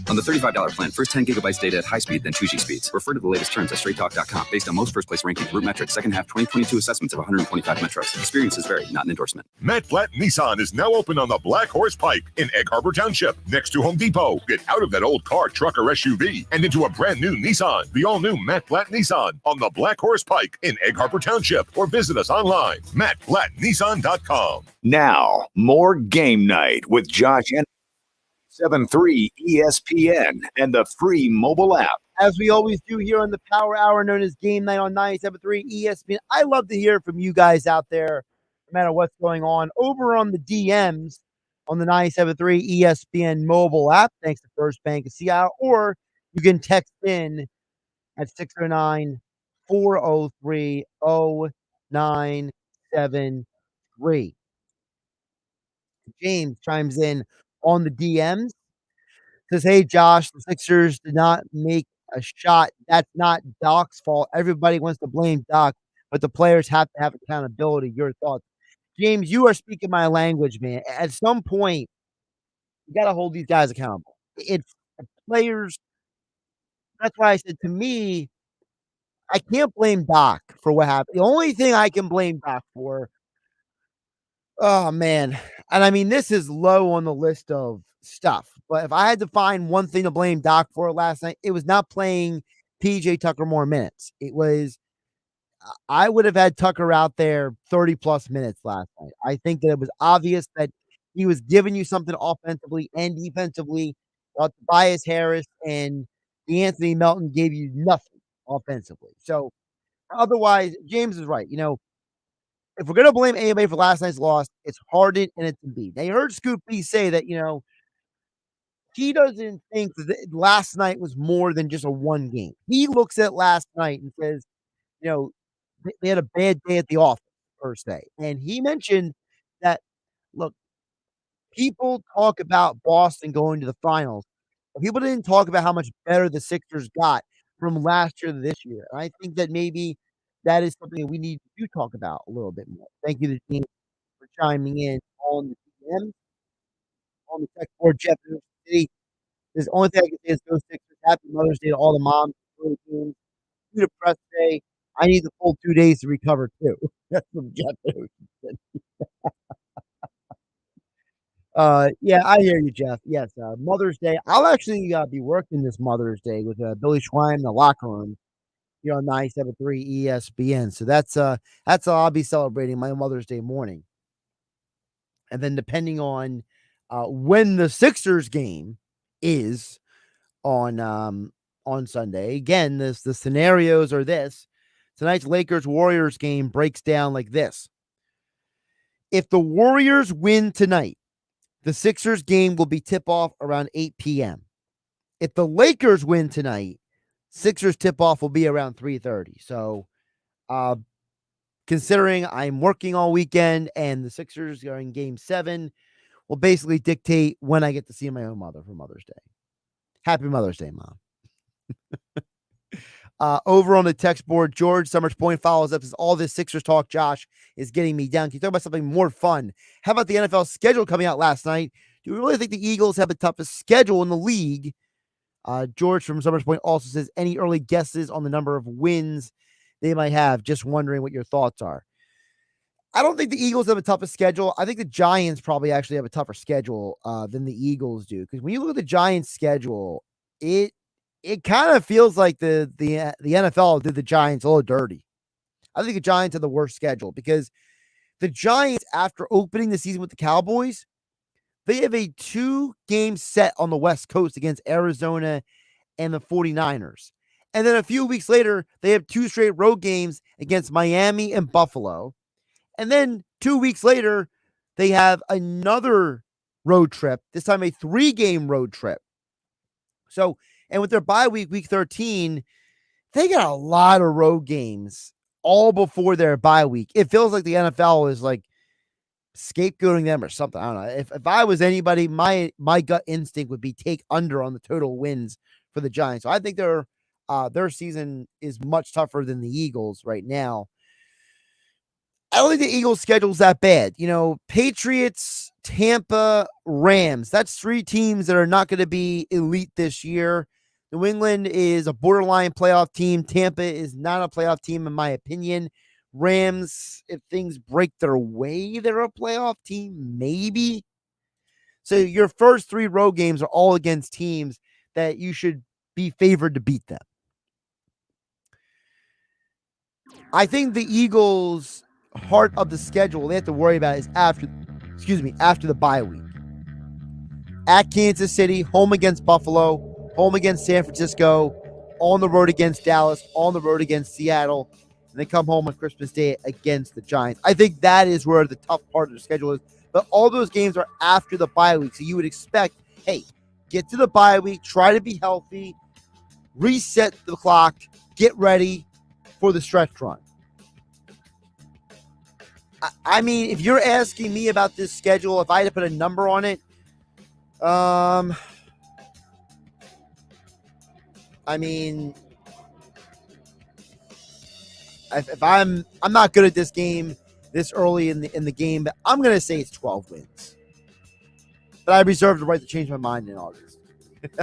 K: On the $35 plan, first 10 gigabytes data at high speed, then 2G speeds. Refer to the latest terms at straighttalk.com. Based on most first place rankings, root metrics, second half 2022 assessments of 125 metros. Experiences vary, not an endorsement.
L: Matt Platt Nissan is now open on the Black Horse Pike in Egg Harbor Township, next to Home Depot. Get out of that old car, truck, or SUV and into a brand new Nissan. The all-new Matt Platt Nissan on the Black Horse Pike in Egg Harbor Township, or visit us online, mattplattnissan.com.
C: Now, more Game Night with Josh and 7.3 ESPN and the free mobile app.
F: As we always do here on the Power Hour known as Game Night on 97.3 ESPN. I love to hear from you guys out there, no matter what's going on, over on the DMs on the 97.3 ESPN mobile app, thanks to First Bank of Seattle, or you can text in at 609-403-0973. James chimes in on the DMs, says, hey, Josh, the Sixers did not make a shot. That's not Doc's fault. Everybody wants to blame Doc, but the players have to have accountability. Your thoughts? James, you are speaking my language, man. At some point, you got to hold these guys accountable. It's players. That's why I said, to me, I can't blame Doc for what happened. The only thing I can blame Doc for, oh, man. And I mean, this is low on the list of stuff. But if I had to find one thing to blame Doc for last night, it was not playing PJ Tucker more minutes. It was, I would have had Tucker out there 30-plus minutes last night. I think that it was obvious that he was giving you something offensively and defensively. Tobias Harris and Anthony Melton gave you nothing offensively. So otherwise, James is right. You know, if we're going to blame anybody for last night's loss, it's Harden and it's Embiid. Now, you heard Scoop B say that, you know, he doesn't think that last night was more than just a one game. He looks at last night and says, you know, they had a bad day at the office, per se. And he mentioned that, look, people talk about Boston going to the finals. But people didn't talk about how much better the Sixers got from last year to this year. And I think that maybe that is something that we need to talk about a little bit more. Thank you to the team for chiming in on the DM, on the text board. Jeff in the city. The only thing I can say is go Sixers. Happy Mother's Day to all the moms. Due to press day, I need the full 2 days to recover too. That's from Jeff. Yeah, I hear you, Jeff. Yes, Mother's Day. I'll actually be working this Mother's Day with Billy Schwein in the locker room here on 97.3 ESPN. So that's how I'll be celebrating my Mother's Day morning. And then depending on when the Sixers game is on Sunday, again, the scenarios are this. Tonight's Lakers-Warriors game breaks down like this. If the Warriors win tonight, the Sixers game will be tip-off around 8 p.m. If the Lakers win tonight, Sixers tip-off will be around 3:30. So, considering I'm working all weekend and the Sixers are in Game 7, will basically dictate when I get to see my own mother for Mother's Day. Happy Mother's Day, Mom. Over on the text board, George Summers Point follows up, says, all this Sixers talk, Josh, is getting me down. Can you talk about something more fun? How about the NFL schedule coming out last night? Do you really think the Eagles have the toughest schedule in the league? George from Summers Point also says, any early guesses on the number of wins they might have? Just wondering what your thoughts are. I don't think the Eagles have a toughest schedule. I think the Giants probably actually have a tougher schedule than the Eagles do. Because when you look at the Giants' schedule, it kind of feels like the NFL did the Giants a little dirty. I think the Giants have the worst schedule because the Giants, after opening the season with the Cowboys, they have a 2-game set on the West Coast against Arizona and the 49ers. And then a few weeks later, they have 2 straight road games against Miami and Buffalo. And then 2 weeks later, they have another road trip, this time a 3-game road trip. So, and with their bye week, week 13, they got a lot of road games all before their bye week. It feels like the NFL is like scapegoating them or something. I don't know. If I was anybody, my gut instinct would be take under on the total wins for the Giants. So I think their season is much tougher than the Eagles right now. I don't think the Eagles' schedule is that bad. You know, Patriots, Tampa, Rams. That's 3 teams that are not going to be elite this year. New England is a borderline playoff team. Tampa is not a playoff team, in my opinion. Rams, if things break their way, they're a playoff team, maybe. So your first 3 road games are all against teams that you should be favored to beat them. I think the Eagles' heart of the schedule they have to worry about is after the bye week. At Kansas City, home against Buffalo, home against San Francisco, on the road against Dallas, on the road against Seattle, and they come home on Christmas Day against the Giants. I think that is where the tough part of the schedule is. But all those games are after the bye week, so you would expect, hey, get to the bye week, try to be healthy, reset the clock, get ready for the stretch run. I mean, if you're asking me about this schedule, if I had to put a number on it, I mean, if I'm not good at this game this early in the game, but I'm gonna say it's 12 wins. But I reserve the right to change my mind in August.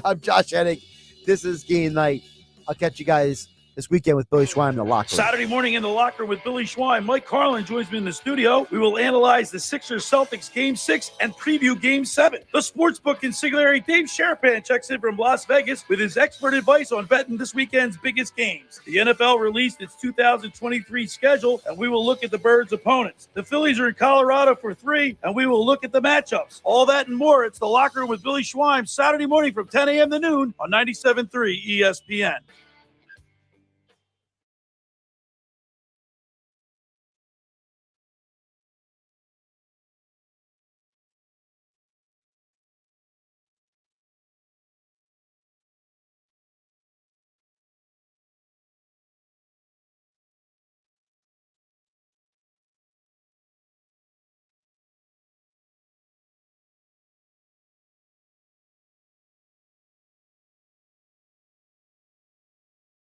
F: I'm Josh Hennig. This is Game Night. I'll catch you guys this weekend with Billy Schwein in the locker room.
M: Saturday morning in the locker room with Billy Schwein. Mike Carlin joins me in the studio. We will analyze the Sixers-Celtics Game 6 and preview Game 7. The sportsbook consigliere Dave Sharapan checks in from Las Vegas with his expert advice on betting this weekend's biggest games. The NFL released its 2023 schedule, and we will look at the Birds' opponents. The Phillies are in Colorado for 3, and we will look at the matchups. All that and more. It's the locker room with Billy Schwein, Saturday morning from 10 a.m. to noon on 97.3 ESPN.